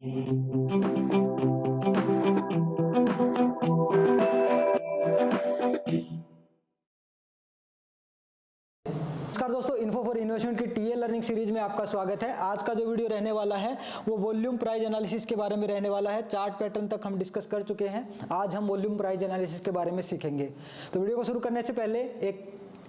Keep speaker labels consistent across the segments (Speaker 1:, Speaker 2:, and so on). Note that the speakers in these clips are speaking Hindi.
Speaker 1: नमस्कार दोस्तों, इन्फो फॉर इन्वेस्टमेंट की टीए लर्निंग सीरीज में आपका स्वागत है। आज का जो वीडियो रहने वाला है वो वॉल्यूम प्राइस एनालिसिस के बारे में रहने वाला है। चार्ट पैटर्न तक हम डिस्कस कर चुके हैं, आज हम वॉल्यूम प्राइस एनालिसिस के बारे में सीखेंगे। तो वीडियो को शुरू करने से पहले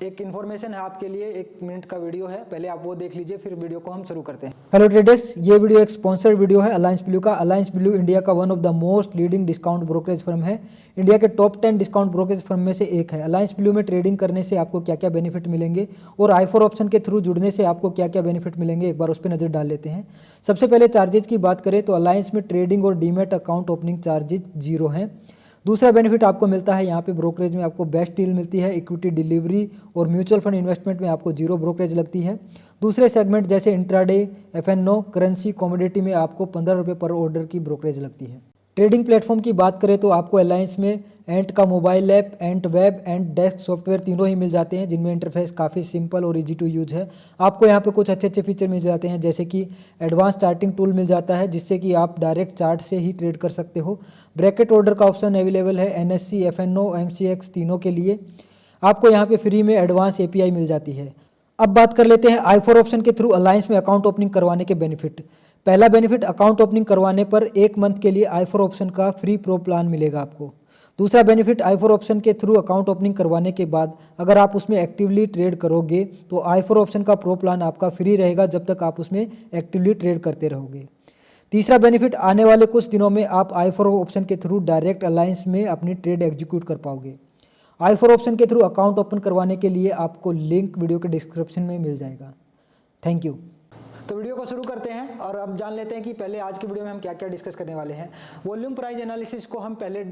Speaker 1: एक इन्फॉर्मेशन है आपके लिए। 1 मिनट का वीडियो है, पहले आप वो देख लीजिए, फिर वीडियो को हम शुरू करते हैं। हेलो ट्रेडर्स, ये वीडियो एक स्पॉन्सर्ड वीडियो है अलायंस ब्लू का। अलायंस ब्लू इंडिया का one of the most leading discount brokerage firm है। इंडिया के टॉप 10 डिस्काउंट ब्रोकरेज फर्म में से एक है। अलायंस ब्लू में ट्रेडिंग करने से आपको क्या क्या बेनिफिट मिलेंगे और i4 ऑप्शन के थ्रू जुड़ने से आपको क्या क्या बेनिफिट मिलेंगे, एक बार उस पर नजर डाल लेते हैं। सबसे पहले चार्जेज की बात करें तो अलायंस में ट्रेडिंग और डीमेट अकाउंट ओपनिंग चार्जेज 0 हैं। दूसरा बेनिफिट आपको मिलता है, यहाँ पे ब्रोकरेज में आपको बेस्ट डील मिलती है। इक्विटी डिलीवरी और म्यूचुअल फंड इन्वेस्टमेंट में आपको 0 ब्रोकरेज लगती है। दूसरे सेगमेंट जैसे इंट्राडे, एफएनओ, करेंसी, कमोडिटी में आपको 15 रुपये पर ऑर्डर की ब्रोकरेज लगती है। ट्रेडिंग प्लेटफॉर्म की बात करें तो आपको अलायंस में एंट का मोबाइल ऐप, एंट वेब, एंट डेस्क सॉफ्टवेयर तीनों ही मिल जाते हैं, जिनमें इंटरफेस काफ़ी सिंपल और इजी टू यूज है। आपको यहाँ पे कुछ अच्छे अच्छे फीचर मिल जाते हैं, जैसे कि एडवांस चार्टिंग टूल मिल जाता है, जिससे कि आप डायरेक्ट चार्ट से ही ट्रेड कर सकते हो। ब्रैकेट ऑर्डर का ऑप्शन अवेलेबल है एनएससी, एफएनओ, एमसीएक्स तीनों के लिए। आपको यहाँ पे फ्री में एडवांस एपीआई मिल जाती है। अब बात कर लेते हैं i4 ऑप्शन के थ्रू अलायंस में अकाउंट ओपनिंग करवाने के बेनिफिट। पहला बेनिफिट, अकाउंट ओपनिंग करवाने पर 1 मंथ के लिए i4 ऑप्शन का फ्री प्रो प्लान मिलेगा आपको। दूसरा बेनिफिट, i4 ऑप्शन के थ्रू अकाउंट ओपनिंग करवाने के बाद अगर आप उसमें एक्टिवली ट्रेड करोगे तो i4 ऑप्शन का प्रो प्लान आपका फ्री रहेगा जब तक आप उसमें एक्टिवली ट्रेड करते रहोगे। तीसरा बेनिफिट, आने वाले कुछ दिनों में आप i4 ऑप्शन के थ्रू डायरेक्ट अलायंस में अपनी ट्रेड एग्जीक्यूट कर पाओगे। i4 ऑप्शन के थ्रू अकाउंट ओपन करवाने के लिए आपको लिंक वीडियो के डिस्क्रिप्शन में मिल जाएगा। Thank you. तो वीडियो को शुरू करते हैं और अब जान लेते हैं कि पहले आज की वीडियो में हम क्या क्या डिस्कस करने वाले हैं। वॉल्यूम प्राइस एनालिसिस को हम पहले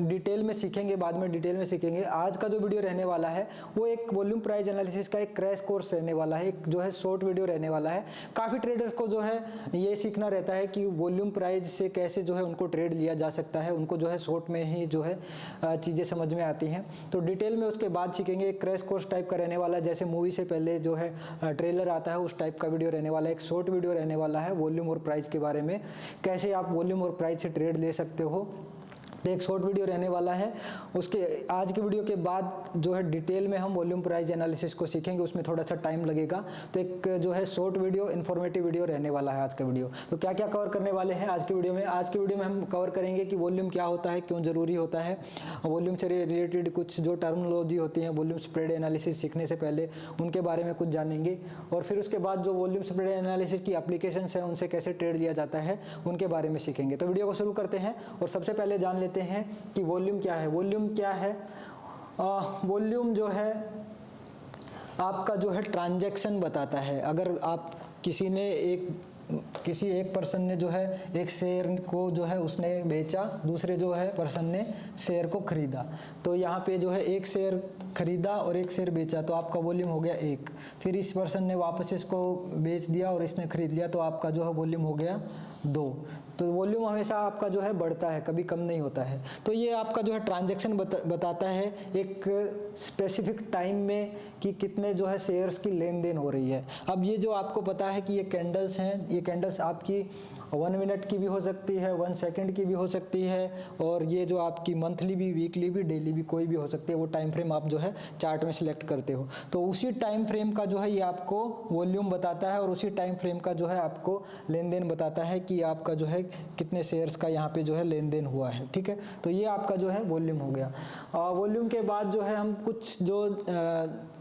Speaker 1: डिटेल में सीखेंगे, बाद में डिटेल में सीखेंगे। आज का जो वीडियो रहने वाला है वो एक वॉल्यूम प्राइस एनालिसिस का एक क्रैश कोर्स रहने वाला है, एक जो है शॉर्ट वीडियो रहने वाला है। काफ़ी ट्रेडर्स को जो है ये सीखना रहता है कि वॉल्यूम प्राइस से कैसे जो है उनको ट्रेड लिया जा सकता है, उनको जो है शॉर्ट में ही जो है चीज़ें समझ में आती हैं। तो डिटेल में उसके बाद सीखेंगे। एक क्रैश कोर्स टाइप का रहने वाला है, जैसे मूवी से पहले जो है ट्रेलर आता है उस टाइप का वीडियो रहने वाला है। एक शॉर्ट वीडियो रहने वाला है वॉल्यूम और प्राइस के बारे में, कैसे आप वॉल्यूम और प्राइस से ट्रेड ले सकते हो। तो एक शॉर्ट वीडियो रहने वाला है। उसके आज के वीडियो के बाद जो है डिटेल में हम वॉल्यूम प्राइस एनालिसिस को सीखेंगे, उसमें थोड़ा सा टाइम लगेगा। तो एक जो है शॉर्ट वीडियो, इन्फॉर्मेटिव वीडियो रहने वाला है आज का वीडियो। तो क्या क्या कवर करने वाले हैं आज की वीडियो में? आज की वीडियो में हम कवर करेंगे कि वॉल्यूम क्या होता है, क्यों ज़रूरी होता है, वॉल्यूम से रिलेटेड कुछ जो टर्मिनोलॉजी होती है वॉल्यूम स्प्रेड एनालिसिस सीखने से पहले उनके बारे में कुछ जानेंगे। और फिर उसके बाद जो वॉल्यूम स्प्रेड एनालिसिस की एप्लीकेशंस हैं उनसे कैसे ट्रेड लिया जाता है उनके बारे में सीखेंगे। तो वीडियो को शुरू करते हैं और सबसे पहले जान लेते हैं कि वॉल्यूम क्या है। वॉल्यूम क्या है? वॉल्यूम जो है आपका जो है ट्रांजैक्शन बताता है। अगर आप किसी एक पर्सन ने जो है एक शेयर को जो है उसने बेचा, दूसरे जो है पर्सन ने शेयर को खरीदा, तो यहाँ पे जो है एक शेयर खरीदा और एक शेयर बेचा, तो आपका वॉल्यूम हो गया 1। फिर इस पर्सन ने वापस इसको बेच दिया और इसने खरीद लिया, तो आपका जो है वॉल्यूम हो गया 2। तो वॉल्यूम हमेशा आपका जो है बढ़ता है, कभी कम नहीं होता है। तो ये आपका जो है ट्रांजैक्शन बताता है एक स्पेसिफिक टाइम में कि कितने जो है शेयर्स की लेन देन हो रही है। अब ये जो आपको पता है कि ये कैंडल्स हैं, ये कैंडल्स आपकी 1 मिनट की भी हो सकती है, 1 सेकंड की भी हो सकती है, और ये जो आपकी मंथली भी, वीकली भी, डेली भी कोई भी हो सकती है। वो टाइम फ्रेम आप जो है चार्ट में सिलेक्ट करते हो, तो उसी टाइम फ्रेम का जो है ये आपको वॉल्यूम बताता है और उसी टाइम फ्रेम का जो है आपको लेन देन बताता है कि आपका जो है कितने शेयर्स का यहाँ पे जो है लेन देन हुआ है। ठीक है, तो ये आपका जो है वॉल्यूम हो गया। वॉल्यूम के बाद जो है हम कुछ जो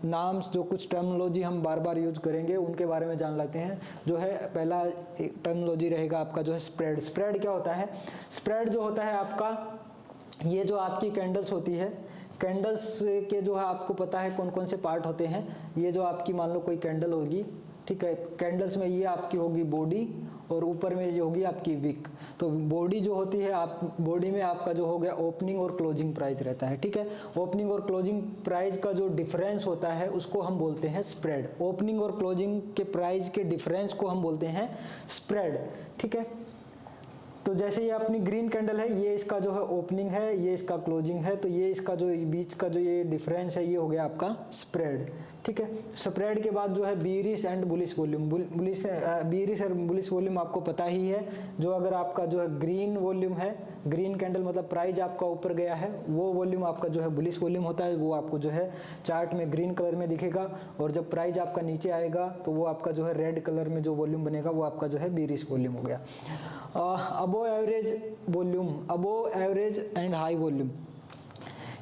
Speaker 1: नाम्स, जो कुछ टर्मिनोलॉजी हम बार बार यूज करेंगे उनके बारे में जान लेते हैं। जो है पहला टर्मिनोलॉजी रहेगा आपका जो है स्प्रेड। स्प्रेड क्या होता है? स्प्रेड जो होता है आपका, ये जो आपकी कैंडल्स होती है, कैंडल्स के जो है आपको पता है कौन कौन से पार्ट होते हैं। ये जो आपकी मान लो कोई कैंडल होगी, ठीक है, कैंडल्स में ये आपकी होगी बॉडी और ऊपर में ये होगी आपकी विक। तो बॉडी जो होती है, आप बॉडी में आपका जो हो गया ओपनिंग और क्लोजिंग प्राइस रहता है। ठीक है, ओपनिंग और क्लोजिंग प्राइस का जो डिफरेंस होता है उसको हम बोलते हैं स्प्रेड। ओपनिंग और क्लोजिंग के प्राइस के डिफरेंस को हम बोलते हैं स्प्रेड। ठीक है, तो जैसे ये अपनी ग्रीन कैंडल है, ये इसका जो है ओपनिंग है, ये इसका क्लोजिंग है, तो ये इसका जो बीच का जो ये डिफरेंस है ये हो गया आपका स्प्रेड। ठीक है। स्प्रेड के बाद जो है bearish and bullish volume, bearish और बुलिश वॉल्यूम आपको पता ही है। जो अगर आपका जो है ग्रीन वॉल्यूम है, ग्रीन कैंडल मतलब प्राइस आपका ऊपर गया है, वो वॉल्यूम आपका जो है बुलिश वॉल्यूम होता है, वो आपको जो है चार्ट में ग्रीन कलर में दिखेगा। और जब प्राइस आपका नीचे आएगा तो वो आपका जो है रेड कलर में जो वॉल्यूम बनेगा वो आपका जो है बीरिश वॉल्यूम हो गया। Above average volume, above average and high volume,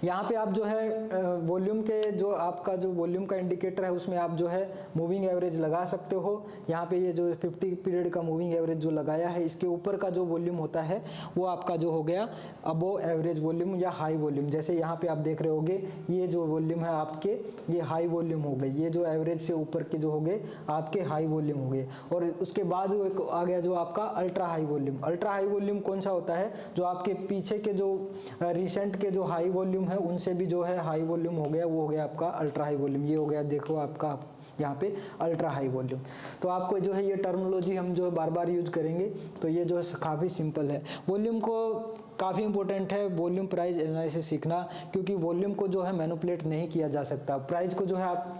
Speaker 1: यहाँ पे आप जो है वॉल्यूम के जो आपका जो वॉल्यूम का इंडिकेटर है उसमें आप जो है मूविंग एवरेज लगा सकते हो। यहाँ पे ये जो 50 पीरियड का मूविंग एवरेज जो लगाया है, इसके ऊपर का जो वॉल्यूम होता है वो आपका जो हो गया अबोव एवरेज वॉल्यूम या हाई वॉल्यूम। जैसे यहाँ पे आप देख रहे होगे ये जो वॉल्यूम है आपके, ये हाई वॉल्यूम हो गई, ये जो एवरेज से ऊपर के जो हो गए आपके हाई वॉल्यूम हो गए। और उसके बाद एक आ गया जो आपका ultra high volume. Ultra high volume कौन सा होता है, जो आपके पीछे के जो रिसेंट के जो हाई वॉल्यूम है उनसे भी जो है हाई वॉल्यूम हो गया, वो हो गया आपका अल्ट्रा हाई वॉल्यूम। ये हो गया देखो आपका यहाँ पे अल्ट्रा हाई वॉल्यूम। तो आपको जो है ये टर्मिनोलॉजी हम जो है बार बार यूज करेंगे, तो ये जो है काफ़ी सिंपल है। वॉल्यूम को काफ़ी इंपॉर्टेंट है वॉल्यूम प्राइस एनालिसिस सीखना, क्योंकि वॉल्यूम को जो है मैनिपुलेट नहीं किया जा सकता। प्राइस को जो है आप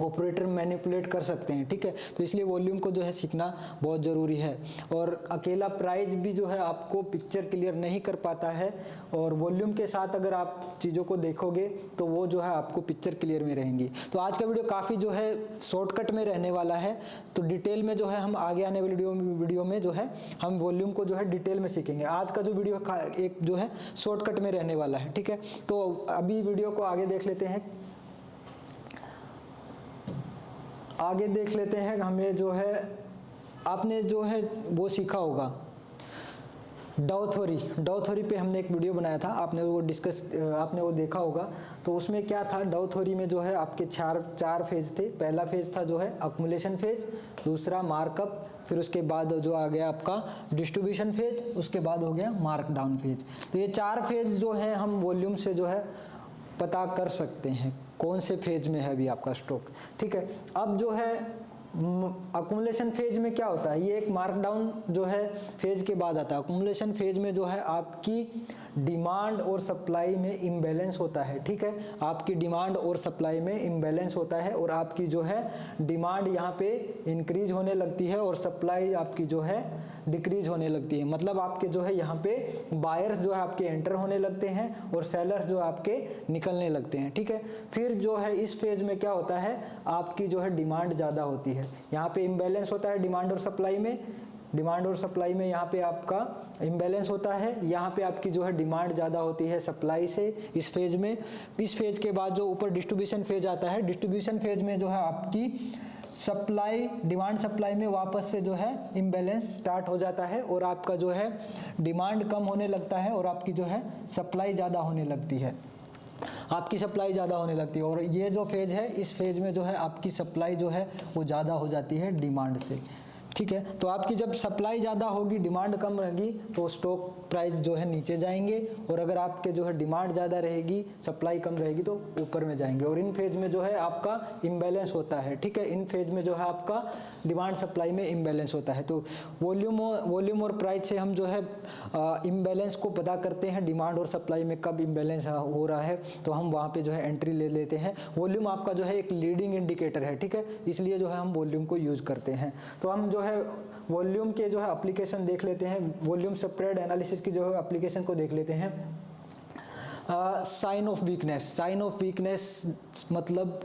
Speaker 1: ऑपरेटर मैनिपुलेट कर सकते हैं, ठीक है। तो इसलिए वॉल्यूम को जो है सीखना बहुत ज़रूरी है। और अकेला प्राइस भी जो है आपको पिक्चर क्लियर नहीं कर पाता है, और वॉल्यूम के साथ अगर आप चीज़ों को देखोगे तो वो जो है आपको पिक्चर क्लियर में रहेंगी। तो आज का वीडियो काफ़ी जो है शॉर्टकट में रहने वाला है। तो डिटेल में जो है हम आगे आने वाली वीडियो में जो है हम वॉल्यूम को जो है डिटेल में सीखेंगे। आज का जो वीडियो एक जो है शॉर्टकट में रहने वाला है, ठीक है। तो अभी वीडियो को आगे देख लेते हैं, आगे देख लेते हैं। हमें जो है आपने जो है वो सीखा होगा डाउ थ्योरी पे हमने एक वीडियो बनाया था, आपने वो देखा होगा। तो उसमें क्या था, डाउ थ्योरी में जो है आपके चार फेज थे। पहला फेज था जो है अक्मुलेशन फेज, दूसरा मार्कअप, फिर उसके बाद जो आ गया आपका डिस्ट्रीब्यूशन फेज, उसके बाद हो गया मार्क डाउन फेज। तो ये चार फेज जो है हम वॉल्यूम से जो है पता कर सकते हैं कौन से फेज में है अभी आपका स्टॉक, ठीक है। अब जो है अकुमुलेशन फेज में क्या होता है, ये एक मार्कडाउन जो है फेज के बाद आता है। अकुमुलेशन फेज में जो है आपकी डिमांड और सप्लाई में इम्बैलेंस होता है, ठीक है। आपकी डिमांड और सप्लाई में इम्बैलेंस होता है, और आपकी जो है डिमांड यहाँ पे इंक्रीज होने लगती है और सप्लाई आपकी जो है डिक्रीज होने लगती है। मतलब आपके जो है यहाँ पे बायर्स जो है आपके एंटर होने लगते हैं और सेलर्स जो आपके निकलने लगते हैं, ठीक है। फिर जो है इस फेज में क्या होता है, आपकी जो है डिमांड ज़्यादा होती है। यहाँ पे इम्बैलेंस होता है डिमांड और सप्लाई में, डिमांड और सप्लाई में यहाँ पे आपका इम्बैलेंस होता है। यहाँ पे आपकी जो है डिमांड ज़्यादा होती है सप्लाई से इस फेज में। इस फेज के बाद जो ऊपर डिस्ट्रीब्यूशन फेज आता है, डिस्ट्रीब्यूशन फेज में जो है आपकी सप्लाई डिमांड सप्लाई में वापस से जो है इम्बैलेंस स्टार्ट हो जाता है, और आपका जो है डिमांड कम होने लगता है और आपकी जो है सप्लाई ज़्यादा होने लगती है, आपकी सप्लाई ज़्यादा होने लगती है। और ये जो फेज है, इस फेज में जो है आपकी सप्लाई जो है वो ज़्यादा हो जाती है डिमांड से, ठीक है। तो आपकी जब सप्लाई ज़्यादा होगी डिमांड कम रहेगी तो स्टॉक प्राइस जो है नीचे जाएंगे, और अगर आपके जो है डिमांड ज़्यादा रहेगी सप्लाई कम रहेगी तो ऊपर में जाएंगे। और इन फेज में जो है आपका इम्बैलेंस होता है, ठीक है। इन फेज में जो है आपका डिमांड सप्लाई में इम्बैलेंस होता है। तो वॉल्यूम और प्राइस से हम जो है इम्बैलेंस को पता करते हैं, डिमांड और सप्लाई में कब इम्बैलेंस हो रहा है तो हम वहाँ पे जो है एंट्री ले लेते हैं। वॉल्यूम आपका जो है एक लीडिंग इंडिकेटर है, ठीक है, इसलिए जो है हम वॉल्यूम को यूज़ करते हैं। तो हम जो है वॉल्यूम के जो है एप्लीकेशन देख लेते हैं, वॉल्यूम स्प्रेड एनालिसिस की जो है एप्लीकेशन को देख लेते हैं। Sign of weakness, sign of weakness मतलब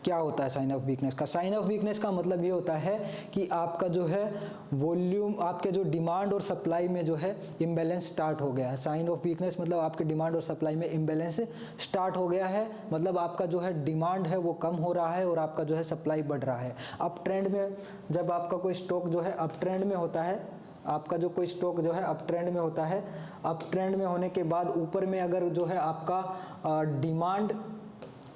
Speaker 1: क्या होता है साइन ऑफ वीकनेस का? साइन ऑफ वीकनेस का मतलब ये होता है कि आपका जो है वॉल्यूम, आपके जो डिमांड और सप्लाई में जो है इम्बैलेंस स्टार्ट हो गया है। साइन ऑफ वीकनेस मतलब आपके डिमांड और सप्लाई में इम्बैलेंस स्टार्ट हो गया है, मतलब आपका जो है डिमांड है वो कम हो रहा है और आपका जो है सप्लाई बढ़ रहा है। अप ट्रेंड में जब आपका कोई स्टॉक जो है अप ट्रेंड में होता है, आपका जो कोई स्टॉक जो है अप ट्रेंड में होता है, अप ट्रेंड में होने के बाद ऊपर में अगर जो है आपका डिमांड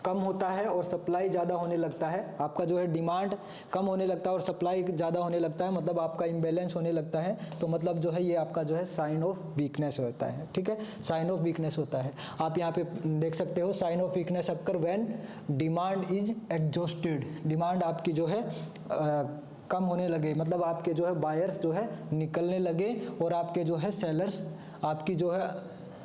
Speaker 1: कम होता है और सप्लाई ज़्यादा होने लगता है, आपका जो है डिमांड कम होने लगता है और सप्लाई ज़्यादा होने लगता है, मतलब आपका इम्बैलेंस होने लगता है, तो मतलब जो है ये आपका जो है साइन ऑफ वीकनेस होता है, ठीक है। साइन ऑफ वीकनेस होता है, आप यहाँ पे देख सकते हो sign of weakness occur when demand is exhausted, demand आपकी जो है कम होने लगे, मतलब आपके जो है बायर्स जो है निकलने लगे और आपके जो है सेलर्स आपकी जो है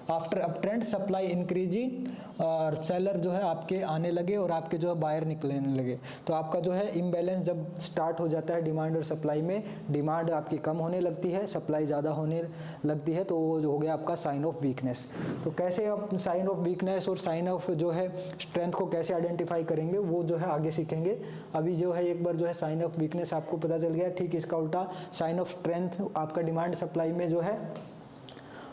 Speaker 1: after up trend supply increasing और सेलर जो है आपके आने लगे और आपके जो है बायर निकलने लगे, तो आपका जो है इम्बैलेंस जब स्टार्ट हो जाता है डिमांड और सप्लाई में, डिमांड आपकी कम होने लगती है, सप्लाई ज़्यादा होने लगती है, तो वो जो हो गया आपका साइन ऑफ वीकनेस। तो कैसे आप साइन ऑफ वीकनेस और साइन ऑफ जो है स्ट्रेंथ को कैसे आइडेंटिफाई करेंगे वो जो है आगे सीखेंगे। अभी जो है एक बार जो है साइन ऑफ वीकनेस आपको पता चल गया, ठीक इसका उल्टा साइन ऑफ स्ट्रेंथ आपका डिमांड सप्लाई में जो है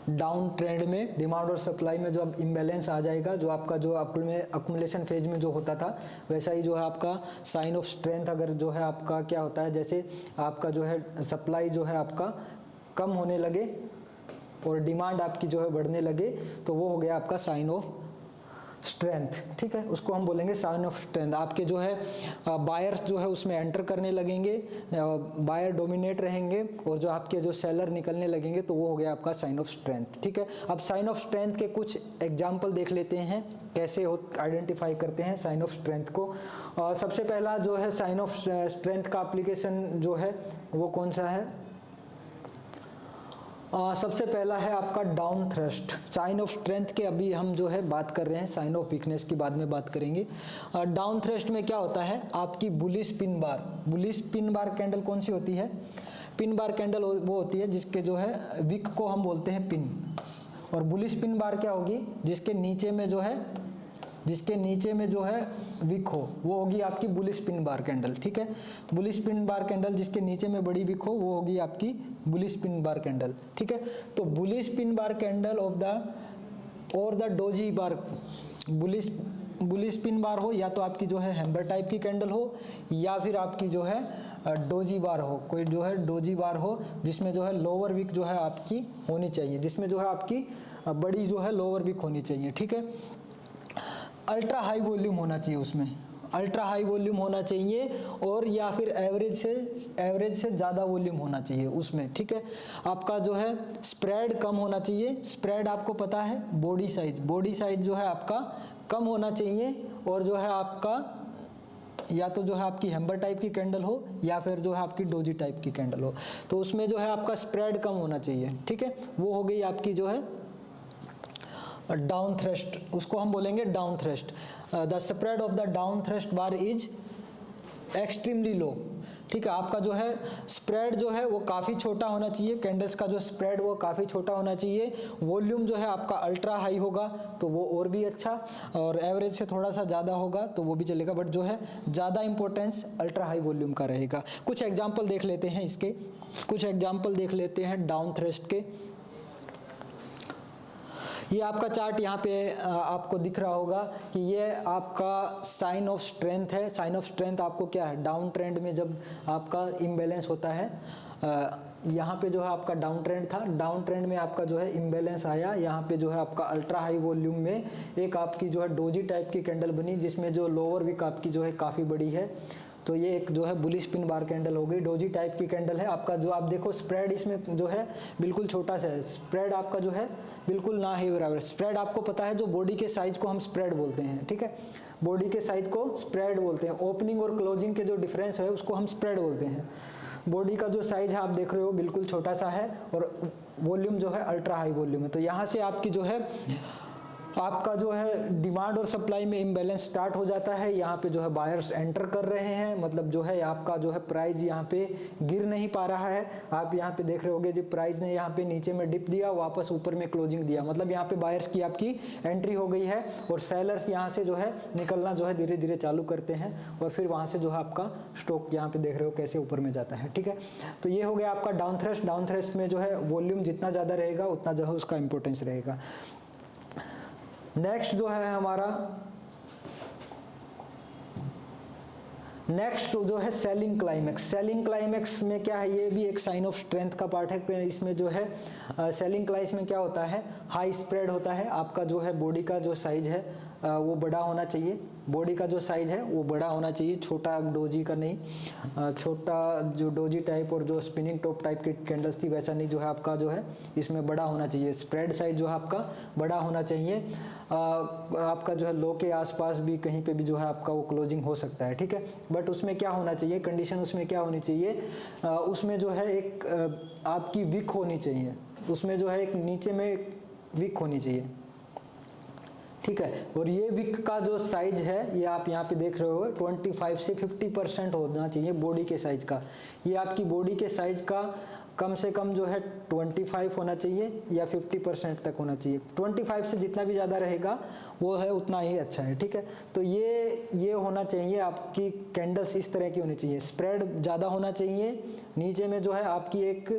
Speaker 1: डाउन ट्रेंड में, डिमांड और सप्लाई में जो अब इम्बैलेंस आ जाएगा, जो आपका जो अक्मुलेशन फेज में जो होता था वैसा ही जो है आपका साइन ऑफ स्ट्रेंथ अगर जो है आपका क्या होता है, जैसे आपका जो है सप्लाई जो है आपका कम होने लगे और डिमांड आपकी जो है बढ़ने लगे, तो वो हो गया आपका साइन ऑफ स्ट्रेंथ। ठीक है, उसको हम बोलेंगे साइन ऑफ स्ट्रेंथ। आपके जो है बायर्स जो है उसमें एंटर करने लगेंगे, बायर डोमिनेट रहेंगे और जो आपके जो सेलर निकलने लगेंगे, तो वो हो गया आपका साइन ऑफ स्ट्रेंथ। ठीक है, अब साइन ऑफ स्ट्रेंथ के कुछ एग्जांपल देख लेते हैं, कैसे आइडेंटिफाई करते हैं साइन ऑफ स्ट्रेंथ को। सबसे पहला जो है साइन ऑफ स्ट्रेंथ का एप्लीकेशन जो है वो कौन सा है? सबसे पहला है आपका down thrust. Sign of strength के अभी हम जो है बात कर रहे हैं, साइन ऑफ वीकनेस की बाद में बात करेंगे। डाउन थ्रस्ट में क्या होता है, आपकी bullish pin bar. Bullish pin bar candle कौन सी होती है? पिन बार कैंडल वो होती है जिसके जो है विक को हम बोलते हैं पिन, और बुलिश पिन बार क्या होगी? जिसके नीचे में जो है विक हो, वो होगी आपकी बुलिश पिन बार कैंडल। ठीक है, बुलिश पिन बार कैंडल जिसके नीचे में बड़ी विक हो, वो होगी आपकी बुलिश पिन बार कैंडल। ठीक है, तो bullish pin bar candle of the doji bar, bullish pin bar हो, या तो आपकी जो है हैम्बर टाइप की कैंडल हो, या फिर आपकी जो है डोजी बार हो, कोई जो है डोजी बार हो जिसमें जो है लोअर विक जो है आपकी होनी चाहिए, जिसमें जो है आपकी बड़ी जो है लोअर विक होनी चाहिए। ठीक है, अल्ट्रा हाई वॉल्यूम होना चाहिए, उसमें अल्ट्रा हाई वॉल्यूम होना चाहिए, और या फिर एवरेज से ज़्यादा वॉल्यूम होना चाहिए उसमें। ठीक है, आपका जो है स्प्रेड कम होना चाहिए। स्प्रेड आपको पता है, बॉडी साइज जो है आपका कम होना चाहिए, और जो है आपका या तो जो है आपकी हैम्बर टाइप की कैंडल हो, या फिर जो है आपकी डोजी टाइप की कैंडल हो, तो उसमें जो है आपका स्प्रेड कम होना चाहिए। ठीक है, वो हो गई आपकी जो है डाउन थ्रस्ट, उसको हम बोलेंगे down thrust. The spread of the down thrust bar is extremely low. ठीक है, आपका जो है स्प्रेड जो है वो काफ़ी छोटा होना चाहिए, कैंडल्स का जो स्प्रेड वो काफ़ी छोटा होना चाहिए। वॉल्यूम जो है आपका अल्ट्रा हाई होगा तो वो और भी अच्छा, और एवरेज से थोड़ा सा ज़्यादा होगा तो वो भी चलेगा, बट जो है ज़्यादा इंपॉर्टेंस अल्ट्रा हाई वॉल्यूम का रहेगा। कुछ एग्जाम्पल देख लेते हैं इसके, कुछ एग्जाम्पल देख लेते हैं डाउन थ्रस्ट के। ये आपका चार्ट यहाँ पे आपको दिख रहा होगा कि ये आपका साइन ऑफ स्ट्रेंथ है। साइन ऑफ स्ट्रेंथ आपको क्या है, डाउन ट्रेंड में जब आपका इम्बैलेंस होता है, यहाँ पे जो है आपका डाउन ट्रेंड था, डाउन ट्रेंड में आपका जो है इम्बैलेंस आया, यहाँ पे जो है आपका अल्ट्रा हाई वॉल्यूम में एक आपकी जो है डोजी टाइप की कैंडल बनी, जिसमें जो लोअर विक आपकी जो है काफ़ी बड़ी है, तो ये एक जो है बुलिश पिन बार कैंडल हो गई, डोजी टाइप की कैंडल है। आपका जो आप देखो स्प्रेड इसमें जो है बिल्कुल छोटा सा है, स्प्रेड आपका जो है बिल्कुल ना ही बराबर। स्प्रेड आपको पता है, जो बॉडी के साइज को हम स्प्रेड बोलते हैं। ठीक है, बॉडी के साइज को स्प्रेड बोलते हैं, ओपनिंग और क्लोजिंग के जो डिफरेंस है उसको हम स्प्रेड बोलते हैं। बॉडी का जो साइज है आप देख रहे हो बिल्कुल छोटा सा है, और वॉल्यूम जो है अल्ट्रा हाई वॉल्यूम है। तो यहाँ से आपकी जो है आपका जो है डिमांड और सप्लाई में इम्बैलेंस स्टार्ट हो जाता है। यहाँ पे जो है बायर्स एंटर कर रहे हैं, मतलब जो है आपका जो है प्राइस यहाँ पे गिर नहीं पा रहा है। आप यहाँ पे देख रहे होगे जी, प्राइस ने यहाँ पे नीचे में डिप दिया, वापस ऊपर में क्लोजिंग दिया, मतलब यहाँ पे बायर्स की आपकी एंट्री हो गई है, और सेलर्स यहाँ से जो है निकलना जो है धीरे धीरे चालू करते हैं, और फिर वहाँ से जो है आपका स्टॉक यहाँ पे देख रहे हो कैसे ऊपर में जाता है। ठीक है, तो ये हो गया आपका डाउन थ्रस्ट। डाउन थ्रस्ट में जो है वॉल्यूम जितना ज़्यादा रहेगा उतना जो है उसका इंपॉर्टेंस रहेगा। नेक्स्ट जो है हमारा, नेक्स्ट जो है सेलिंग क्लाइमेक्स। सेलिंग क्लाइमेक्स में क्या है, ये भी एक साइन ऑफ स्ट्रेंथ का पार्ट है। इसमें जो है सेलिंग क्लाइमेक्स में क्या होता है, हाई स्प्रेड होता है। आपका जो है बॉडी का जो साइज है वो बड़ा होना चाहिए, बॉडी का जो साइज है वो बड़ा होना चाहिए, छोटा डोजी का नहीं, छोटा जो डोजी टाइप और जो स्पिनिंग टॉप टाइप की कैंडल्स थी वैसा नहीं, जो है आपका जो है इसमें बड़ा होना चाहिए। स्प्रेड साइज जो है आपका बड़ा होना चाहिए। आपका जो है लो के आसपास भी कहीं पे भी जो है आपका वो क्लोजिंग हो सकता है। ठीक है, बट उसमें क्या होना चाहिए, कंडीशन उसमें क्या होनी चाहिए, उसमें जो है एक आपकी विक होनी चाहिए, उसमें जो है एक नीचे में वीक होनी चाहिए, ठीक है। और ये विक का जो साइज है ये आप यहाँ पे देख रहे हो 25 से 50% होना चाहिए बॉडी के साइज का। ये आपकी बॉडी के साइज का कम से कम जो है 25 होना चाहिए या 50% तक होना चाहिए। 25 से जितना भी ज़्यादा रहेगा वो है उतना ही अच्छा है, ठीक है। तो ये होना चाहिए आपकी कैंडल्स, इस तरह की होनी चाहिए। स्प्रेड ज़्यादा होना चाहिए, नीचे में जो है आपकी एक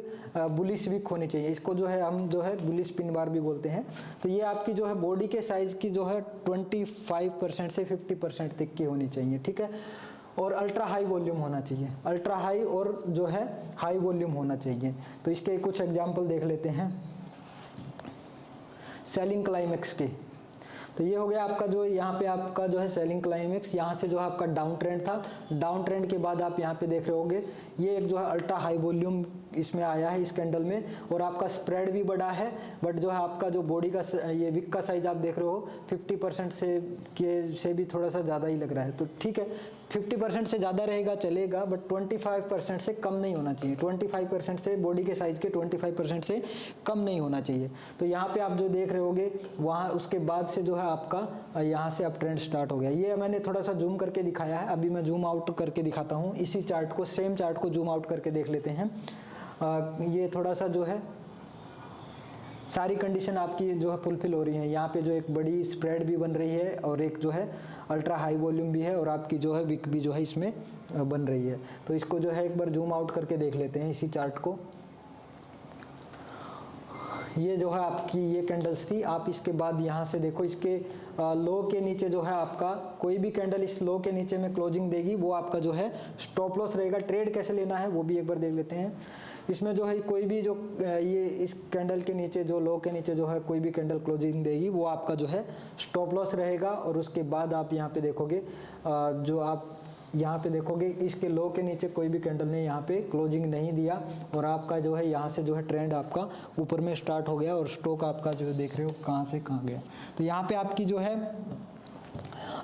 Speaker 1: बुलिश विक होनी चाहिए, इसको जो है हम जो है बुलिश पिन बार भी बोलते हैं। तो ये आपकी जो है बॉडी के साइज की जो है 25% से 50% तक की होनी चाहिए, ठीक है। और अल्ट्रा हाई वॉल्यूम होना चाहिए, अल्ट्रा हाई और जो है हाई वॉल्यूम होना चाहिए। तो इसके कुछ एग्जांपल देख लेते हैं सेलिंग क्लाइमेक्स के। तो ये हो गया आपका जो यहाँ पे आपका जो है सेलिंग क्लाइमेक्स, यहाँ से जो है आपका डाउन ट्रेंड था, डाउन ट्रेंड के बाद आप यहाँ पे देख रहे होगे ये एक जो है अल्ट्रा हाई वॉल्यूम इसमें आया है इस कैंडल में, और आपका स्प्रेड भी बड़ा है, बट जो है आपका जो बॉडी का ये विक का साइज आप देख रहे हो 50% से भी थोड़ा सा ज़्यादा ही लग रहा है। तो ठीक है, 50% से ज़्यादा रहेगा चलेगा, बट 25% से कम नहीं होना चाहिए। 25% से बॉडी के साइज के 25% से कम नहीं होना चाहिए। तो यहाँ पे आप जो देख रहे होगे वहाँ उसके बाद से जो है आपका यहाँ से अप ट्रेंड स्टार्ट हो गया। ये मैंने थोड़ा सा जूम करके दिखाया है, अभी मैं जूम आउट करके दिखाता हूँ। इसी चार्ट को, सेम चार्ट को जूम आउट करके देख लेते हैं। ये थोड़ा सा जो है सारी कंडीशन आपकी जो है फुलफिल हो रही है। यहाँ पे जो एक बड़ी स्प्रेड भी बन रही है और एक जो है अल्ट्रा हाई वॉल्यूम भी है, और आपकी जो है विक भी जो है इसमें बन रही है। तो इसको जो है एक बार जूम आउट करके देख लेते हैं इसी चार्ट को। ये जो है आपकी ये कैंडल्स थी। आप इसके बाद यहाँ से देखो, इसके लो के नीचे जो है आपका कोई भी कैंडल इस लो के नीचे में क्लोजिंग देगी वो आपका जो है स्टॉप लॉस रहेगा। ट्रेड कैसे लेना है वो भी एक बार देख लेते हैं। इसमें जो है कोई भी जो ये इस कैंडल के नीचे जो लो के नीचे जो है कोई भी कैंडल क्लोजिंग देगी वो आपका जो है स्टॉप लॉस रहेगा। और उसके बाद आप यहाँ पे देखोगे जो आप यहाँ पे देखोगे इसके लो के नीचे कोई भी कैंडल ने यहाँ पे क्लोजिंग नहीं दिया, और आपका जो है यहाँ से जो है ट्रेंड आपका ऊपर में स्टार्ट हो गया, और स्टॉक आपका जो देख रहे हो कहाँ से कहाँ गया। तो यहाँ पे आपकी जो है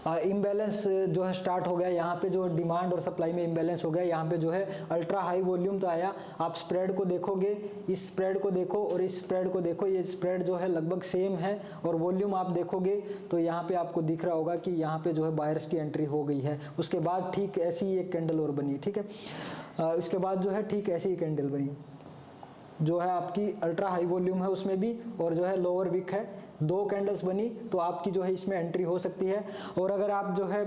Speaker 1: इम्बैलेंस जो है स्टार्ट हो गया। यहाँ पे जो डिमांड और सप्लाई में इम्बैलेंस हो गया। यहाँ पे जो है अल्ट्रा हाई वॉल्यूम तो आया। आप स्प्रेड को देखोगे, इस स्प्रेड को देखो और इस स्प्रेड को देखो, ये स्प्रेड जो है लगभग सेम है। और वॉल्यूम आप देखोगे तो यहाँ पे आपको दिख रहा होगा कि यहाँ पे जो है बायर्स की एंट्री हो गई है। उसके बाद ठीक ऐसी एक कैंडल और बनी, ठीक है। उसके बाद जो है ठीक ऐसी ही कैंडल बनी जो है आपकी अल्ट्रा हाई वॉल्यूम है उसमें भी, और जो है लोअर विक है। दो कैंडल्स बनी तो आपकी जो है इसमें एंट्री हो सकती है। और अगर आप जो है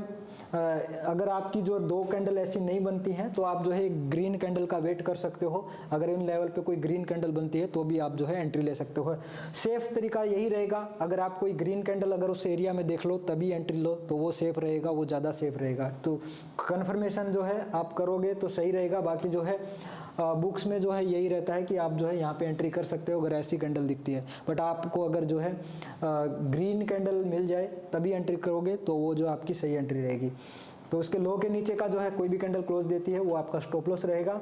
Speaker 1: अगर आपकी जो दो कैंडल ऐसी नहीं बनती हैं तो आप जो है ग्रीन कैंडल का वेट कर सकते हो। अगर इन लेवल पे कोई ग्रीन कैंडल बनती है तो भी आप जो है एंट्री ले सकते हो। सेफ तरीका यही रहेगा, अगर आप कोई ग्रीन कैंडल अगर उस एरिया में देख लो तभी एंट्री लो, तो वो सेफ रहेगा, वो ज़्यादा सेफ रहेगा। तो कन्फर्मेशन जो है आप करोगे तो सही रहेगा। बाकी जो है बुक्स में जो है यही रहता है कि आप जो है यहाँ पे एंट्री कर सकते हो अगर ऐसी कैंडल दिखती है। बट आपको अगर जो है ग्रीन कैंडल मिल जाए तभी एंट्री करोगे तो वो जो आपकी सही एंट्री रहेगी। तो उसके लो के नीचे का जो है कोई भी कैंडल क्लोज देती है वो आपका स्टॉप लॉस रहेगा।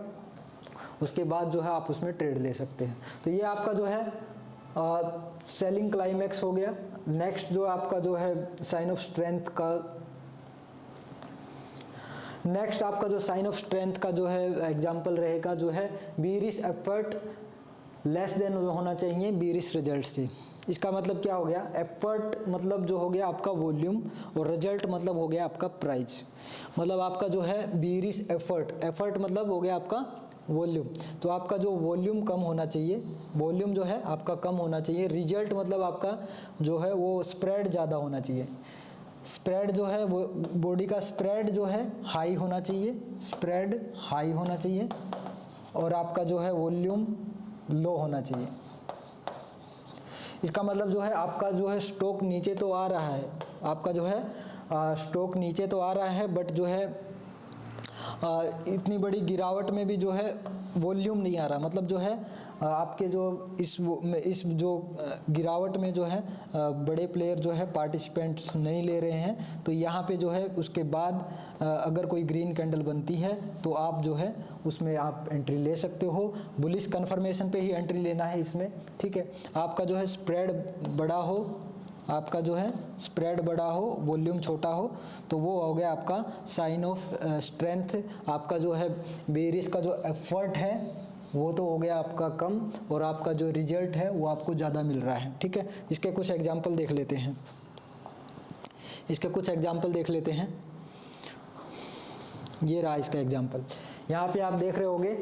Speaker 1: उसके बाद जो है आप उसमें ट्रेड ले सकते हैं। तो ये आपका जो है सेलिंग क्लाइमेक्स हो गया। नेक्स्ट जो आपका जो है साइन ऑफ स्ट्रेंथ का, नेक्स्ट आपका जो साइन ऑफ स्ट्रेंथ का जो है एग्जांपल रहेगा जो है बीरिश एफर्ट लेस देन होना चाहिए बीरिश रिजल्ट से। इसका मतलब क्या हो गया, एफर्ट मतलब जो हो गया आपका वॉल्यूम, और रिजल्ट मतलब हो गया आपका प्राइस। मतलब आपका जो है बीरिश एफर्ट, एफर्ट मतलब हो गया आपका वॉल्यूम, तो आपका जो वॉल्यूम कम होना चाहिए, वॉल्यूम जो है आपका कम होना चाहिए। रिजल्ट मतलब आपका जो है वो स्प्रेड ज़्यादा होना चाहिए। स्प्रेड जो है वो बॉडी का स्प्रेड जो है हाई होना चाहिए, स्प्रेड हाई होना चाहिए, और आपका जो है वॉल्यूम लो होना चाहिए। इसका मतलब जो है आपका जो है स्टॉक नीचे तो आ रहा है, आपका जो है स्टॉक नीचे तो आ रहा है, बट जो है इतनी बड़ी गिरावट में भी जो है वॉल्यूम नहीं आ रहा। मतलब जो है आपके जो इस जो गिरावट में जो है बड़े प्लेयर जो है पार्टिसिपेंट्स नहीं ले रहे हैं। तो यहाँ पे जो है उसके बाद अगर कोई ग्रीन कैंडल बनती है तो आप जो है उसमें आप एंट्री ले सकते हो। बुलिश कन्फर्मेशन पे ही एंट्री लेना है इसमें, ठीक है। आपका जो है स्प्रेड बड़ा हो, आपका जो है स्प्रेड बड़ा हो, वॉल्यूम छोटा हो, तो वो हो गया आपका साइन ऑफ स्ट्रेंथ। आपका जो है बेरिश का जो एफर्ट है वो तो हो गया आपका कम, और आपका जो रिजल्ट है वो आपको ज़्यादा मिल रहा है। ठीक है, इसके कुछ एग्जाम्पल देख लेते हैं। ये रहा इसका एग्जाम्पल। यहाँ पे आप देख रहे होगे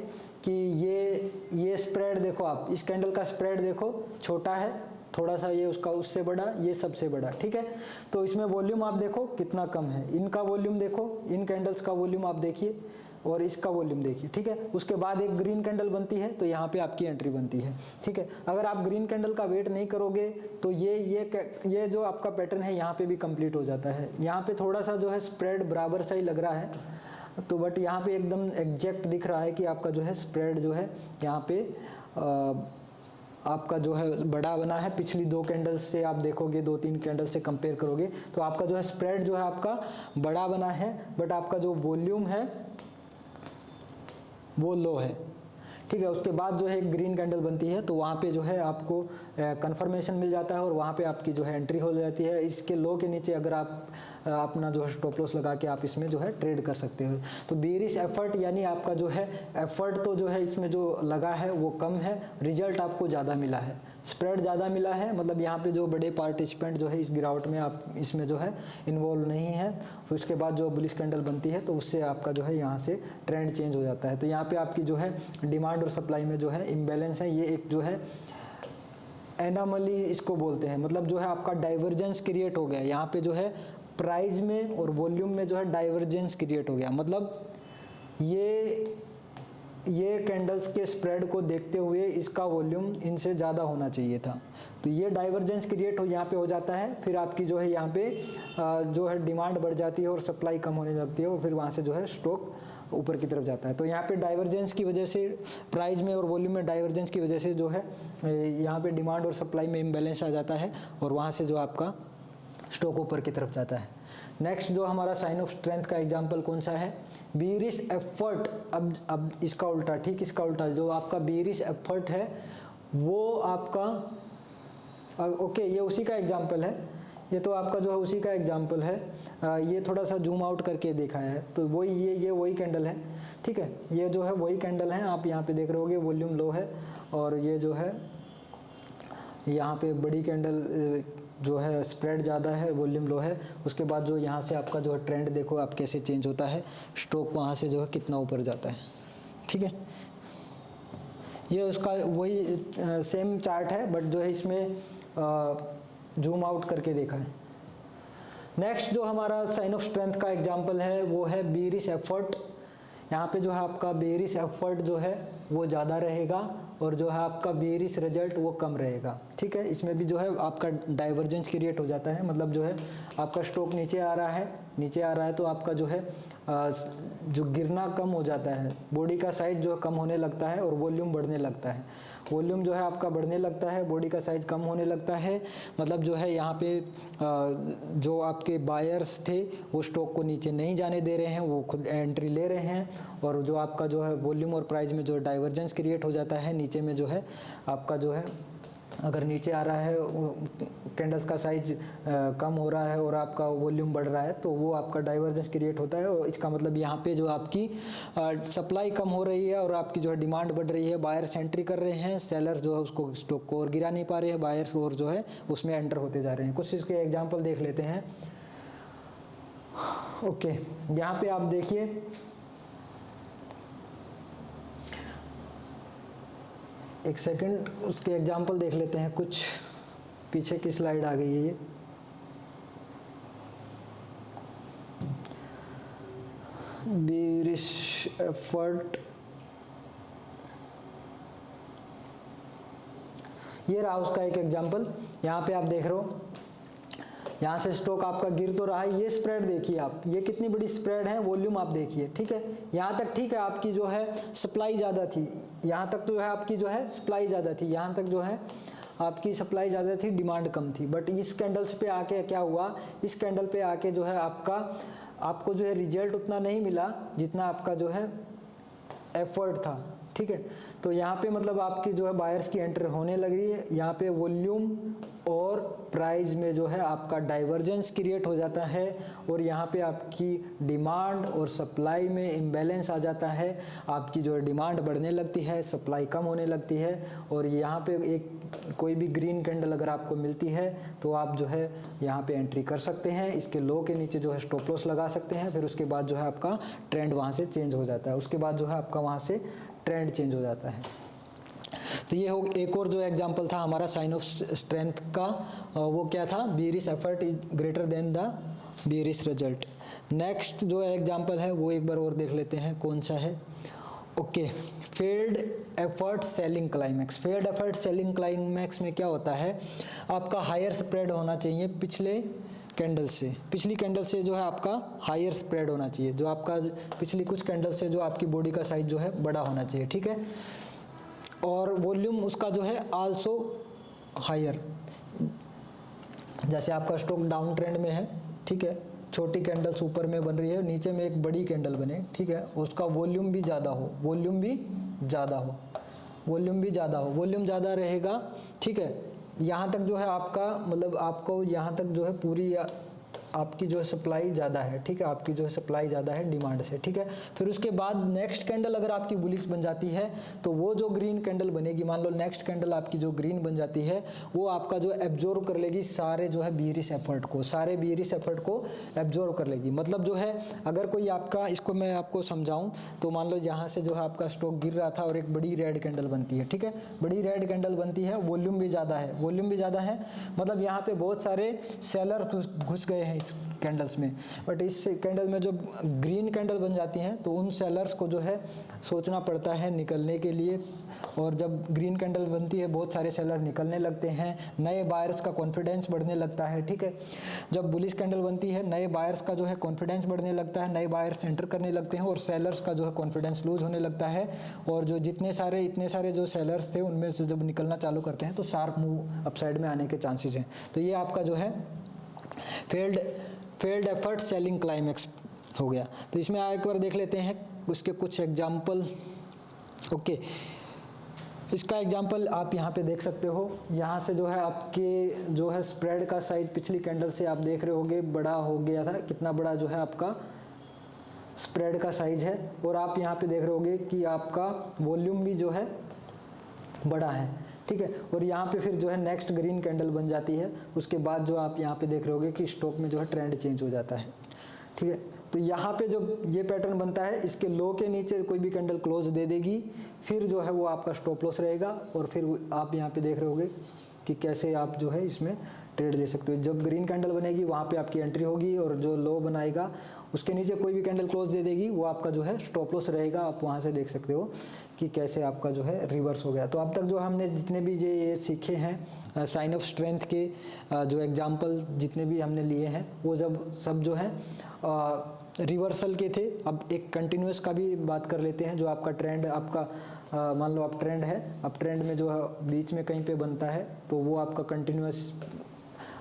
Speaker 1: कि ये स्प्रेड देखो, आप इस कैंडल का स्प्रेड देखो, छोटा है थोड़ा सा, ये उसका उससे बड़ा, ये सबसे बड़ा। ठीक है, तो इसमें वॉल्यूम आप देखो कितना कम है, इनका वॉल्यूम देखो, इन कैंडल्स का वॉल्यूम आप देखिए और इसका वॉल्यूम देखिए। ठीक है, उसके बाद एक ग्रीन कैंडल बनती है तो यहाँ पे आपकी एंट्री बनती है। ठीक है, अगर आप ग्रीन कैंडल का वेट नहीं करोगे तो ये जो आपका पैटर्न है यहाँ पे भी कंप्लीट हो जाता है। यहाँ पे थोड़ा सा जो है स्प्रेड बराबर सा ही लग रहा है, तो बट यहाँ पे एकदम एग्जैक्ट दिख रहा है कि आपका जो है स्प्रेड जो है यहाँ पे आपका जो है बड़ा बना है। पिछली 2 कैंडल्स से आप देखोगे, 2-3 कैंडल से कंपेयर करोगे तो आपका जो है स्प्रेड जो है आपका बड़ा बना है, बट आपका जो वॉल्यूम है वो लो है। ठीक है, उसके बाद जो है एक ग्रीन कैंडल बनती है तो वहाँ पे जो है आपको कंफर्मेशन मिल जाता है और वहाँ पे आपकी जो है एंट्री हो जाती है। इसके लो के नीचे अगर आप अपना जो है स्टॉप लॉस लगा के आप इसमें जो है ट्रेड कर सकते हो। तो बेयरिश एफर्ट यानी आपका जो है एफर्ट तो जो है इसमें जो लगा है वो कम है, रिजल्ट आपको ज़्यादा मिला है, स्प्रेड ज़्यादा मिला है। मतलब यहाँ पे जो बड़े पार्टिसिपेंट जो है इस गिरावट में आप इसमें जो है इन्वॉल्व नहीं है। तो उसके बाद जो बुलिश कैंडल बनती है तो उससे आपका जो है यहाँ से ट्रेंड चेंज हो जाता है। तो यहाँ पे आपकी जो है डिमांड और सप्लाई में जो है इम्बैलेंस है, ये एक जो है एनामली इसको बोलते हैं। मतलब जो है आपका डाइवर्जेंस क्रिएट हो गया यहाँ पे, जो है प्राइस में और वॉल्यूम में जो है डाइवर्जेंस क्रिएट हो गया। मतलब ये कैंडल्स के स्प्रेड को देखते हुए इसका वॉल्यूम इनसे ज़्यादा होना चाहिए था, तो ये डाइवर्जेंस क्रिएट हो यहाँ पे हो जाता है। फिर आपकी जो है यहाँ पे जो है डिमांड बढ़ जाती है और सप्लाई कम होने लगती है और फिर वहाँ से जो है स्टॉक ऊपर की तरफ जाता है। तो यहाँ पे डाइवर्जेंस की वजह से, प्राइस में और वॉल्यूम में डाइवर्जेंस की वजह से जो है यहाँ पे डिमांड और सप्लाई में इम्बैलेंस आ जाता है और वहाँ से जो आपका स्टॉक ऊपर की तरफ जाता है। नेक्स्ट जो हमारा साइन ऑफ स्ट्रेंथ का एग्जांपल कौन सा है, बेयरिश एफर्ट। अब इसका उल्टा, ठीक इसका उल्टा, जो आपका बेयरिश एफर्ट है वो आपका ओके, ये उसी का एग्जांपल है, ये तो आपका जो है उसी का एग्जांपल है। ये थोड़ा सा जूम आउट करके देखा है तो वही ये वही कैंडल है। ठीक है, ये जो है वही कैंडल है, आप यहाँ पे देख रहे होगे वॉल्यूम लो है और ये जो है यहाँ पे बड़ी कैंडल जो है स्प्रेड ज़्यादा है, वॉल्यूम लो है। उसके बाद जो यहाँ से आपका जो है ट्रेंड देखो आप कैसे चेंज होता है, स्टॉक वहाँ से जो है कितना ऊपर जाता है। ठीक है, ये उसका वही सेम चार्ट है बट जो है इसमें जूम आउट करके देखा है। नेक्स्ट जो हमारा साइन ऑफ स्ट्रेंथ का एग्जांपल है वो है बेयरिश एफर्ट। यहाँ पे जो है आपका बेयरिश एफर्ट जो है वो ज़्यादा रहेगा और जो है आपका बेयरिश रिजल्ट वो कम रहेगा। ठीक है, इसमें भी जो है आपका डाइवर्जेंस क्रिएट हो जाता है। मतलब जो है आपका स्टॉक नीचे आ रहा है तो आपका जो है जो गिरना कम हो जाता है, बॉडी का साइज जो है कम होने लगता है और वॉल्यूम बढ़ने लगता है। वॉल्यूम जो है आपका बढ़ने लगता है, बॉडी का साइज कम होने लगता है। मतलब जो है यहाँ पे जो आपके बायर्स थे वो स्टॉक को नीचे नहीं जाने दे रहे हैं, वो खुद एंट्री ले रहे हैं और जो आपका जो है वॉल्यूम और प्राइस में जो डाइवर्जेंस क्रिएट हो जाता है। नीचे में जो है आपका जो है अगर नीचे आ रहा है कैंडल्स का साइज कम हो रहा है और आपका वॉल्यूम बढ़ रहा है तो वो आपका डाइवर्जेंस क्रिएट होता है। और इसका मतलब यहाँ पे जो आपकी सप्लाई कम हो रही है और आपकी जो है डिमांड बढ़ रही है, बायर्स एंट्री कर रहे हैं, सेलर जो है उसको स्टॉक को और गिरा नहीं पा रहे हैं, बायर्स और जो है उसमें एंटर होते जा रहे हैं। कुछ इसके एग्जाम्पल देख लेते हैं। ओके, यहाँ पे आप देखिए एक सेकंड, उसके एग्जाम्पल देख लेते हैं। कुछ पीछे की स्लाइड आ गई है ये। बेयरिश एफर्ट, ये रहा उसका एक एग्जाम्पल। यहाँ पे आप देख रहे हो, यहाँ से स्टॉक आपका गिर तो रहा है। ये स्प्रेड देखिए आप, ये कितनी बड़ी स्प्रेड है, वॉल्यूम आप देखिए। ठीक है, यहाँ तक ठीक है आपकी जो है सप्लाई ज़्यादा थी, यहाँ तक तो जो है आपकी जो है सप्लाई ज़्यादा थी, यहाँ तक जो है आपकी सप्लाई ज़्यादा थी, डिमांड कम थी। बट इस कैंडल्स पे आके क्या हुआ, इस कैंडल पे आके जो है आपको जो है रिजल्ट उतना नहीं मिला जितना आपका जो है एफर्ट था। ठीक है। तो यहाँ पे मतलब आपकी जो है बायर्स की एंट्री होने लग रही है, यहाँ पे वॉल्यूम और प्राइस में जो है आपका डाइवर्जेंस क्रिएट हो जाता है और यहाँ पे आपकी डिमांड और सप्लाई में इम्बैलेंस आ जाता है। आपकी जो है डिमांड बढ़ने लगती है, सप्लाई कम होने लगती है और यहाँ पे एक कोई भी ग्रीन कैंडल अगर आपको मिलती है तो आप जो है यहाँ पे एंट्री कर सकते हैं। इसके लो के नीचे जो है स्टॉप लॉस लगा सकते हैं। फिर उसके बाद जो है आपका ट्रेंड वहाँ से चेंज हो जाता है, उसके बाद जो है आपका वहाँ से ट्रेंड चेंज हो जाता है। तो ये हो एक और जो एग्जांपल था हमारा साइन ऑफ स्ट्रेंथ का, वो क्या था, bearish effort is greater than the bearish result. Next जो एग्जांपल है वो एक बार और देख लेते हैं कौन सा है। Okay, failed effort selling climax. Failed effort selling climax में क्या होता है, आपका हायर स्प्रेड होना चाहिए पिछले कैंडल से, पिछली कैंडल से जो है आपका हायर स्प्रेड होना चाहिए, जो आपका पिछली कुछ कैंडल से जो आपकी बॉडी का साइज जो है बड़ा होना चाहिए, ठीक है। और वॉल्यूम उसका जो है आल्सो हायर, जैसे आपका स्टॉक डाउन ट्रेंड में है, ठीक है, छोटी कैंडल्स ऊपर में बन रही है, नीचे में एक बड़ी कैंडल बने, ठीक है, उसका वॉल्यूम भी ज़्यादा हो, वॉल्यूम भी ज़्यादा हो, वॉल्यूम भी ज़्यादा हो, वॉल्यूम ज़्यादा रहेगा, ठीक है। यहाँ तक जो है आपका मतलब आपको यहाँ तक जो है पूरी आपकी जो है सप्लाई ज़्यादा है, ठीक है, आपकी जो है सप्लाई ज़्यादा है डिमांड से, ठीक है। फिर उसके बाद नेक्स्ट कैंडल अगर आपकी बुलिश बन जाती है तो वो जो ग्रीन कैंडल बनेगी, मान लो नेक्स्ट कैंडल आपकी जो ग्रीन बन जाती है वो आपका जो एब्जॉर्व कर लेगी सारे जो है बीरिश एफर्ट को, सारे बीरिश एफर्ट को एब्जॉर्व कर लेगी। मतलब जो है अगर कोई आपका, इसको मैं आपको समझाऊं तो मान लो यहाँ से जो है आपका स्टॉक गिर रहा था और एक बड़ी रेड कैंडल बनती है, ठीक है, बड़ी रेड कैंडल बनती है, वॉल्यूम भी ज़्यादा है, वॉल्यूम भी ज़्यादा है, मतलब यहाँ पे बहुत सारे सेलर घुस गए हैं कैंडल्स में। बट इस कैंडल में जो ग्रीन कैंडल बन जाती हैं तो उन सेलर्स को जो है सोचना पड़ता है निकलने के लिए, और जब ग्रीन कैंडल बनती है बहुत सारे सेलर निकलने लगते हैं, नए बायर्स का कॉन्फिडेंस बढ़ने लगता है, ठीक है। जब बुलिश कैंडल बनती है नए बायर्स का जो है कॉन्फिडेंस बढ़ने लगता है, नए बायर्स एंटर करने लगते हैं और सेलर्स का जो है कॉन्फिडेंस लूज होने लगता है, और जो इतने सारे जो सेलर्स थे उनमें से जब निकलना चालू करते हैं तो शार्प मूव अपसाइड में आने के चांसेस हैं। तो ये आपका जो है फेल्ड एफर्ट सेलिंग क्लाइमैक्स हो गया। तो इसमें एक बार देख लेते हैं उसके कुछ एग्जाम्पल। ओके, इसका एग्जाम्पल आप यहाँ पे देख सकते हो, यहाँ से जो है आपके जो है स्प्रेड का साइज पिछली कैंडल से आप देख रहे होगे बड़ा हो गया था, कितना बड़ा जो है आपका स्प्रेड का साइज है, और आप यहाँ पे देख रहे होगे कि आपका वॉल्यूम भी जो है बड़ा है, ठीक है। और यहाँ पे फिर जो है नेक्स्ट ग्रीन कैंडल बन जाती है, उसके बाद जो आप यहाँ पे देख रहे होगे कि स्टॉक में जो है ट्रेंड चेंज हो जाता है, ठीक है। तो यहाँ पे जो ये पैटर्न बनता है इसके लो के नीचे कोई भी कैंडल क्लोज दे देगी, फिर जो है वो आपका स्टॉप लॉस रहेगा, और फिर आप यहाँ पे देख रहे होगे कि कैसे आप जो है इसमें ट्रेड ले सकते हो। जब ग्रीन कैंडल बनेगी वहाँ पे आपकी एंट्री होगी, और जो लो बनाएगा उसके नीचे कोई भी कैंडल क्लोज दे देगी वो आपका जो है स्टॉप लॉस रहेगा। आप वहाँ से देख सकते हो कि कैसे आपका जो है रिवर्स हो गया। तो अब तक जो हमने जितने भी ये सीखे हैं साइन ऑफ स्ट्रेंथ के जो एग्जाम्पल जितने भी हमने लिए हैं वो जब सब जो है रिवर्सल के थे। अब एक कंटिन्यूस का भी बात कर लेते हैं। जो आपका ट्रेंड आपका मान लो आप ट्रेंड है, अब ट्रेंड में जो है बीच में कहीं पे बनता है तो वो आपका कंटिन्यूस,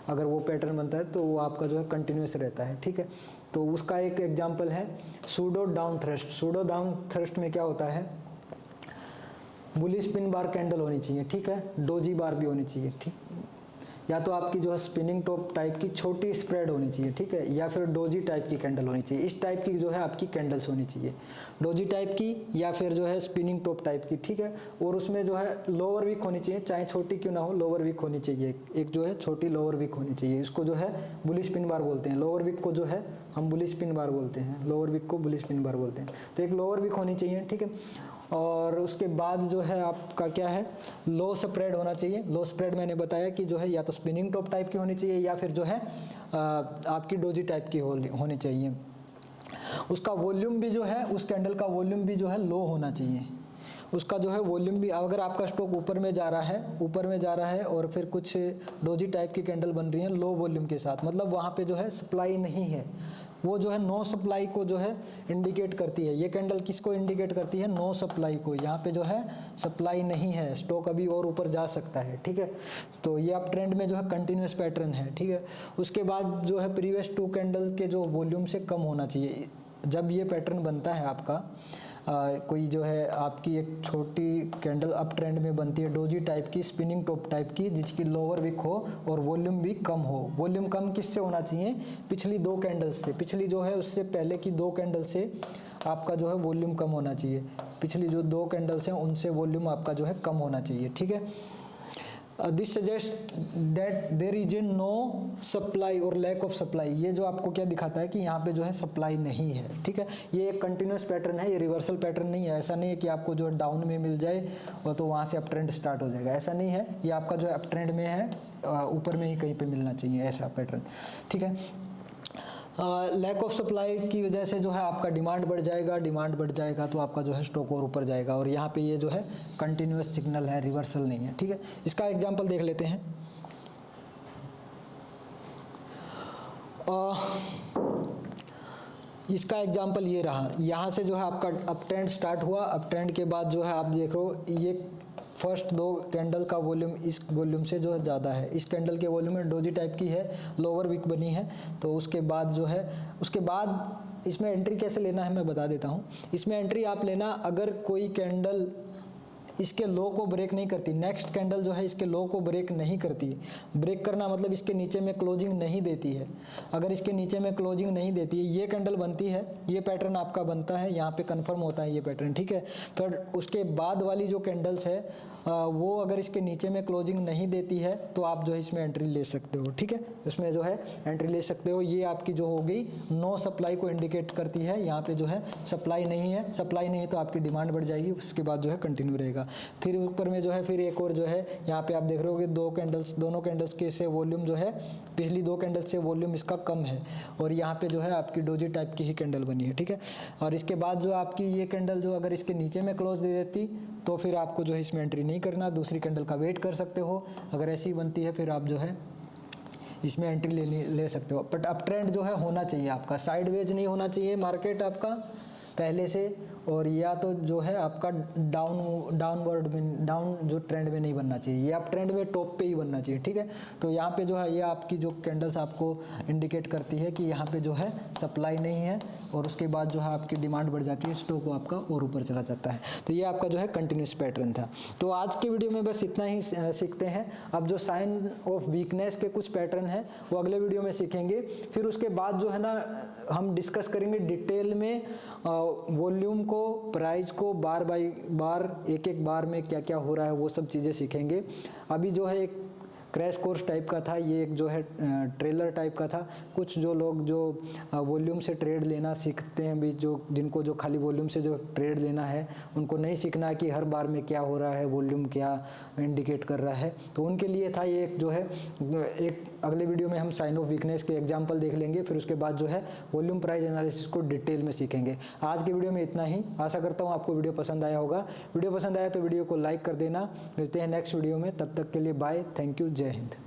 Speaker 1: अगर वो पैटर्न बनता है तो वो आपका जो है कंटिन्यूस रहता है, ठीक है। तो उसका एक एग्जांपल है pseudo down thrust. Pseudo down thrust में क्या होता है, बुलिश पिन बार कैंडल होनी चाहिए, ठीक है, डोजी बार भी होनी चाहिए, ठीक, या तो आपकी जो है स्पिनिंग टॉप टाइप की छोटी स्प्रेड होनी चाहिए, ठीक है, या फिर डोजी टाइप की कैंडल होनी चाहिए। इस टाइप की जो है आपकी कैंडल्स होनी चाहिए, डोजी टाइप की या फिर जो है स्पिनिंग टॉप टाइप की, ठीक है। और उसमें जो है लोअर विक होनी चाहिए, चाहे छोटी क्यों ना हो, लोअर विक होनी चाहिए, एक जो है छोटी लोअर विक होनी चाहिए। इसको जो है बुलिश पिन बार बोलते हैं। लोअर विक को जो है हम बुलिश पिन बार बोलते हैं, लोअर विक को बुलिश पिन बार बोलते हैं। तो एक लोअर विक होनी चाहिए, ठीक है। और उसके बाद जो है आपका क्या है, लो स्प्रेड होना चाहिए। लो स्प्रेड मैंने बताया कि जो है या तो स्पिनिंग टॉप टाइप की होनी चाहिए या फिर जो है आपकी डोजी टाइप की होनी चाहिए। उसका वॉल्यूम भी जो है, उस कैंडल का वॉल्यूम भी जो है लो होना चाहिए। उसका जो है वॉल्यूम भी, अगर आपका स्टॉक ऊपर में जा रहा है और फिर कुछ डोजी टाइप की कैंडल बन रही है लो वॉल्यूम के साथ, मतलब वहाँ पे जो है सप्लाई नहीं है, वो जो है नो सप्लाई को जो है इंडिकेट करती है। ये कैंडल किसको इंडिकेट करती है, नो सप्लाई को। यहाँ पे जो है सप्लाई नहीं है, स्टॉक अभी और ऊपर जा सकता है, ठीक है। तो ये आप ट्रेंड में जो है कंटिन्यूस पैटर्न है, ठीक है। उसके बाद जो है प्रीवियस 2 कैंडल के जो वॉल्यूम से कम होना चाहिए। जब ये पैटर्न बनता है आपका, कोई जो है आपकी एक छोटी कैंडल अप ट्रेंड में बनती है, डोजी टाइप की, स्पिनिंग टॉप टाइप की, जिसकी लोअर विक हो और वॉल्यूम भी कम हो। वॉल्यूम कम किससे होना चाहिए? पिछली 2 कैंडल्स से, पिछली जो है उससे पहले की 2 कैंडल से आपका जो है वॉल्यूम कम होना चाहिए। पिछली जो 2 कैंडल्स हैं उनसे वॉल्यूम आपका जो है कम होना चाहिए, ठीक है। This suggest that there is a no supply और लैक ऑफ सप्लाई। ये जो आपको क्या दिखाता है कि यहाँ पे जो है सप्लाई नहीं है, ठीक है। ये एक कंटिन्यूस पैटर्न है, ये रिवर्सल पैटर्न नहीं है। ऐसा नहीं है कि आपको जो है डाउन में मिल जाए और तो वहाँ से अप ट्रेंड स्टार्ट हो जाएगा, ऐसा नहीं है। ये आपका जो है अप ट्रेंड में है, ऊपर में ही कहीं पे मिलना चाहिए, ऐसा पैटर्न, ठीक है। लैक ऑफ सप्लाई की वजह से जो है आपका डिमांड बढ़ जाएगा, डिमांड बढ़ जाएगा तो आपका जो है स्टॉक और ऊपर जाएगा। और यहाँ पे ये जो है कंटिन्यूस सिग्नल है, रिवर्सल नहीं है, ठीक है। इसका एग्जांपल देख लेते हैं। इसका एग्जांपल ये रहा, यहाँ से जो है आपका अप ट्रेंड स्टार्ट हुआ, अप ट्रेंड के बाद जो है आप देख रहे हो ये फर्स्ट 2 कैंडल का वॉल्यूम इस वॉल्यूम से जो है ज़्यादा है। इस कैंडल के वॉल्यूम में डोजी टाइप की है, लोअर विक बनी है। तो उसके बाद जो है, उसके बाद इसमें एंट्री कैसे लेना है मैं बता देता हूँ। इसमें एंट्री आप लेना, अगर कोई कैंडल इसके लो को ब्रेक नहीं करती, नेक्स्ट कैंडल जो है इसके लो को ब्रेक नहीं करती। ब्रेक करना मतलब इसके नीचे में क्लोजिंग नहीं देती है। अगर इसके नीचे में क्लोजिंग नहीं देती है, ये कैंडल बनती है, ये पैटर्न आपका बनता है, यहाँ पे कंफर्म होता है ये पैटर्न, ठीक है। फिर उसके बाद वाली जो कैंडल्स है वो अगर इसके नीचे में क्लोजिंग नहीं देती है तो आप जो है इसमें एंट्री ले सकते हो, ठीक है। इसमें जो है एंट्री ले सकते हो। ये आपकी जो हो गई नो सप्लाई को इंडिकेट करती है। यहाँ पे जो है सप्लाई नहीं है, सप्लाई नहीं है तो आपकी डिमांड बढ़ जाएगी, उसके बाद जो है कंटिन्यू रहेगा। फिर ऊपर में जो है फिर एक और जो है यहाँ पे आप देख रहे हो कि 2 कैंडल्स, दोनों कैंडल्स के से वॉल्यूम जो है पिछली 2 कैंडल्स से वॉल्यूम इसका कम है और यहाँ पे जो है आपकी डोजी टाइप की ही कैंडल बनी है, ठीक है। और इसके बाद जो आपकी ये कैंडल जो अगर इसके नीचे में क्लोज दे देती तो फिर आपको जो है इसमें एंट्री नहीं करना, दूसरी कैंडल का वेट कर सकते हो। अगर ऐसी बनती है फिर आप जो है इसमें एंट्री ले सकते हो। बट अप ट्रेंड जो है होना चाहिए आपका, साइडवेज नहीं होना चाहिए मार्केट आपका पहले से, और या तो जो है आपका डाउनवर्ड में, डाउन जो ट्रेंड में नहीं बनना चाहिए, ये आप ट्रेंड में टॉप पे ही बनना चाहिए, ठीक है। तो यहाँ पे जो है ये आपकी जो कैंडल्स आपको इंडिकेट करती है कि यहाँ पे जो है सप्लाई नहीं है और उसके बाद जो है आपकी डिमांड बढ़ जाती है, स्टॉक आपका और ऊपर चला जाता है। तो ये आपका जो है कंटिन्यूस पैटर्न था। तो आज की वीडियो में बस इतना ही सीखते हैं। अब जो साइन ऑफ वीकनेस के कुछ पैटर्न है वो अगले वीडियो में सीखेंगे। फिर उसके बाद जो है ना हम डिस्कस करेंगे डिटेल में वॉल्यूम को, प्राइस को, बार बाई बार, एक एक बार में क्या क्या हो रहा है वो सब चीज़ें सीखेंगे। अभी जो है एक क्रैश कोर्स टाइप का था, ये एक जो है ट्रेलर टाइप का था। कुछ जो लोग जो वॉल्यूम से ट्रेड लेना सीखते हैं भी, जो जिनको जो खाली वॉल्यूम से जो ट्रेड लेना है उनको नहीं सीखना है कि हर बार में क्या हो रहा है, वॉल्यूम क्या इंडिकेट कर रहा है, तो उनके लिए था ये एक जो है एक अगले वीडियो में हम साइन ऑफ वीकनेस के एग्जाम्पल देख लेंगे। फिर उसके बाद जो है वॉल्यूम प्राइस एनालिसिस को डिटेल में सीखेंगे। आज के वीडियो में इतना ही। आशा करता हूँ आपको वीडियो पसंद आया होगा। वीडियो पसंद आया तो वीडियो को लाइक कर देना। मिलते हैं नेक्स्ट वीडियो में, तब तक के लिए बाय, थैंक यू, जय हिंद।